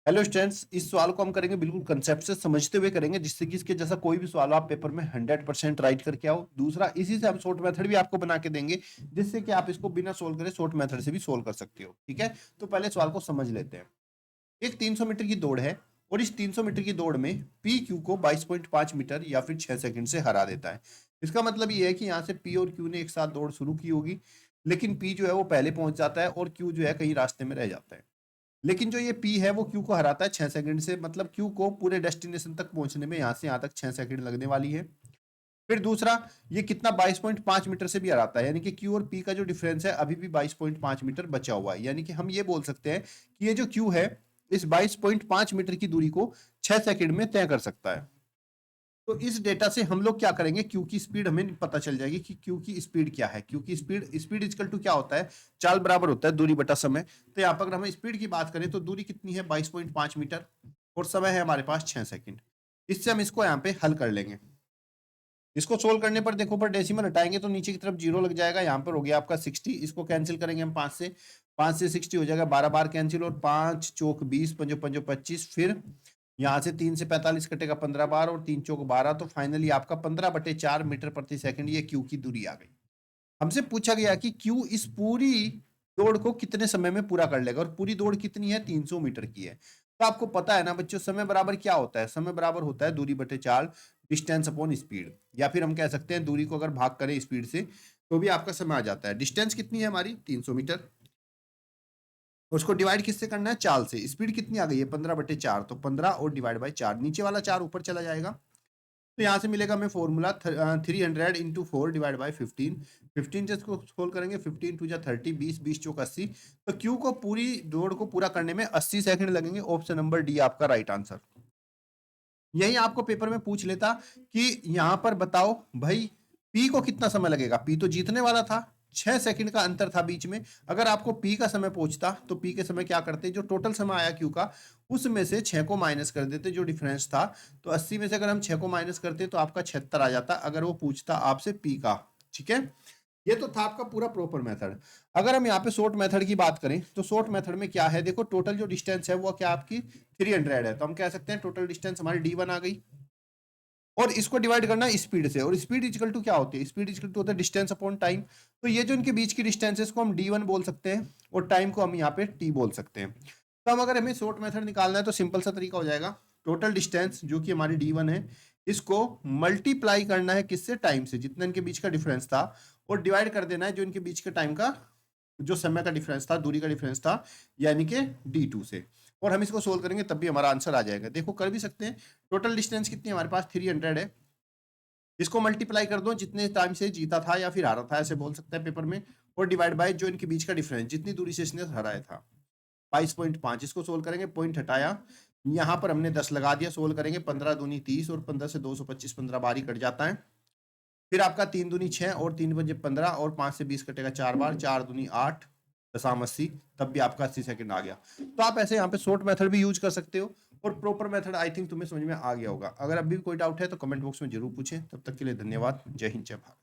Hello students, इस सवाल को हम करेंगे बिल्कुल कंसेप्ट से समझते हुए करेंगे, जिससे कि इसके जैसा कोई भी सवाल आप पेपर में 100% राइट करके आओ। दूसरा, इसी से हम शॉर्ट मेथड भी आपको बना के देंगे, जिससे कि आप इसको बिना सोल्व करे शॉर्ट मेथड से भी सोल्व कर सकते हो। ठीक है, तो पहले सवाल को समझ लेते हैं। एक 300 मीटर की दौड़ है और इस 300 मीटर की दौड़ में पी क्यू को 22.5 मीटर या फिर 6 सेकंड से हरा देता है। इसका मतलब ये है कि यहाँ से पी और क्यू ने एक साथ दौड़ शुरू की होगी, लेकिन पी जो है वो पहले पहुंच जाता है और क्यू जो है कहीं रास्ते में रह जाता है। लेकिन जो ये पी है वो क्यू को हराता है 6 सेकंड से, मतलब क्यू को पूरे डेस्टिनेशन तक पहुंचने में यहाँ से यहाँ तक 6 सेकंड लगने वाली है। फिर दूसरा, ये कितना 22.5 मीटर से भी हराता है, यानी कि क्यू और पी का जो डिफरेंस है अभी भी 22.5 मीटर बचा हुआ है। यानी कि हम ये बोल सकते हैं कि ये जो क्यू है इस 22.5 मीटर की दूरी को 6 सेकंड में तय कर सकता है। तो इस डेटा से हम लोग क्या करेंगे, क्यू की स्पीड हमें पता चल जाएगी कि क्यू की स्पीड क्या है। क्यू की स्पीड इजकल टू क्या होता है, चाल बराबर होता है दूरी बटा समय। तो यहाँ पर अगर हम स्पीड की बात करें तो दूरी कितनी है 22.5 मीटर और समय है हमारे पास 6 सेकंड। इससे हम इसको यहाँ पे हल कर लेंगे। इसको सोल्व करने पर देखो, पर डेसिमल हटाएंगे तो नीचे की तरफ जीरो लग जाएगा। यहाँ पर हो गया आपका 60, इसको कैंसिल करेंगे हम 5 से 60 हो जाएगा 12 बार कैंसिल, और 5 चौक 20, पंजो पंजो 25। फिर यहाँ से 3 से 45 कटेगा 15 बार और 3 चौक 12, तो फाइनली आपका 15/4 मीटर प्रति सेकंड ये क्यू की दूरी आ गई। हमसे पूछा गया कि क्यू इस पूरी दौड़ को कितने समय में पूरा कर लेगा, और पूरी दौड़ कितनी है 300 मीटर की है। तो आपको पता है ना बच्चों, समय बराबर क्या होता है, समय बराबर होता है दूरी बटे 4, डिस्टेंस अपॉन स्पीड। या फिर हम कह सकते हैं दूरी को अगर भाग करें स्पीड से तो भी आपका समय आ जाता है। डिस्टेंस कितनी है हमारी 300 मीटर, उसको डिवाइड किससे करना है, चाल से। स्पीड कितनी आ गई है 15/4, तो 15 और डिवाइड बाई 4, नीचे वाला 4 ऊपर चला जाएगा। तो यहाँ से मिलेगा हमें फॉर्मूला 300 इंटू 4 डिवाइड बाई 15। 15 से इसको सोल्व करेंगे, 15 टू जा 30, 20 20 चौक 80। तो क्यू को पूरी दौड़ को पूरा करने में 80 सेकंड लगेंगे। ऑप्शन नंबर डी आपका राइट आंसर। यही आपको पेपर में पूछ लेता कि यहाँ पर बताओ भाई पी को कितना समय लगेगा। पी तो जीतने वाला था, 6 सेकंड का अंतर था बीच में। अगर आपको पी का समय पूछता तो पी के समय क्या करते, जो टोटल समय आया क्यू का उसमें से 6 को माइनस कर देते जो डिफरेंस था। तो 80 में से अगर हम 6 को माइनस करते तो आपका 76 आ जाता, अगर वो पूछता आपसे पी का। ठीक है, ये तो था आपका पूरा प्रॉपर मेथड। अगर हम यहाँ पे शॉर्ट मेथड की बात करें तो शॉर्ट मेथड में क्या है, देखो टोटल जो डिस्टेंस है वो क्या आपकी 300 है, तो हम कह सकते हैं टोटल डिस्टेंस हमारी d1 आ गई, और इसको डिवाइड करना है स्पीड से। और स्पीड इक्वल टू क्या होती है, स्पीड इक्वल टू होता है डिस्टेंस अपॉन टाइम। तो ये जो इनके बीच की डिस्टेंस है इसको हम d1 बोल सकते हैं, और टाइम को हम यहाँ पे t बोल सकते हैं। तो हम अगर हमें शॉर्ट मेथड निकालना है तो सिंपल सा तरीका हो जाएगा, टोटल डिस्टेंस जो कि हमारी d1 है इसको मल्टीप्लाई करना है किससे, टाइम से, जितना इनके बीच का डिफरेंस था, और डिवाइड कर देना है जो इनके बीच के टाइम का जो समय का डिफरेंस था, दूरी का डिफरेंस था, यानी कि d2 से। और हम इसको सोल्व करेंगे तब भी हमारा आंसर आ जाएगा। देखो कर भी सकते हैं, टोटल डिस्टेंस कितनी हमारे पास 300 है, इसको मल्टीप्लाई कर दो जितने टाइम से जीता था या फिर हारा था ऐसे बोल सकते हैं पेपर में, और डिवाइड बाय जो इनके बीच का डिफरेंस, जितनी दूरी से इसने हराया था 22.5। इसको सोल्व करेंगे, पॉइंट हटाया, यहाँ पर हमने 10 लगा दिया, सोल्व करेंगे 15 दूनी 30 और 15 से 225, 15 बार ही कट जाता है। फिर आपका 3 दूनी 6 और 3 पंजे 15 और 5 से 20 कटेगा 4 बार, 4 दूनी 8 दशाम 80, तब भी आपका 80 सेकंड आ गया। तो आप ऐसे यहाँ पे शॉर्ट मेथड भी यूज कर सकते हो, और प्रॉपर मेथड आई थिंक तुम्हें समझ में आ गया होगा। अगर अभी भी कोई डाउट है तो कमेंट बॉक्स में जरूर पूछें। तब तक के लिए धन्यवाद। जय हिंद, जय भारत।